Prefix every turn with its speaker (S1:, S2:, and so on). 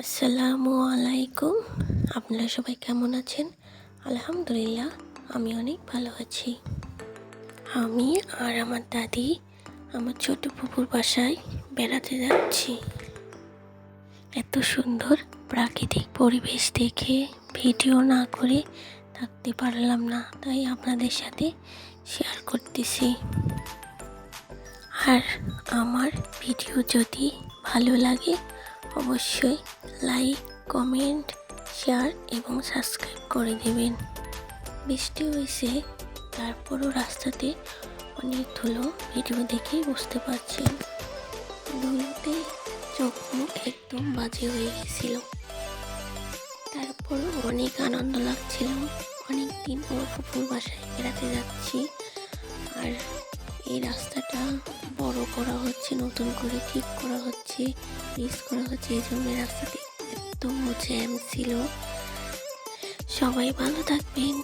S1: আসসালামু আলাইকুম। আপনারা সবাই কেমন আছেন? আলহামদুলিল্লাহ, আমি অনেক ভালো আছি। আমি আর আমার দাদি আমার ছোট ফুপুর বাসায় বেড়াতে যাচ্ছি। এত সুন্দর প্রাকৃতিক পরিবেশ দেখে ভিডিও না করে থাকতে পারলাম না, তাই আপনাদের সাথে শেয়ার করতেছি। আর আমার ভিডিও যদি ভালো লাগে অবশ্যই লাইক, কমেন্ট, শেয়ার এবং সাবস্ক্রাইব করে দেবেন। বৃষ্টি হয়েছে, তারপরও রাস্তাতে অনেক ধুলো, ভিডিও দেখেই বুঝতে পারছেন। ধুলোতে চোখ মুখ একদম বাজে হয়ে গেছিল। তারপরও অনেক আনন্দ লাগছিল। অনেক দিন পর ফুপুর বাসায় বেড়াতে যাচ্ছি। আর এই রাস্তাটা বড় করা হচ্ছে, নতুন করে ঠিক করা হচ্ছে, পিচ করা হচ্ছে, এই জন্য রাস্তাতে এত জ্যাম ছিল। সবাই ভালো থাকবেন।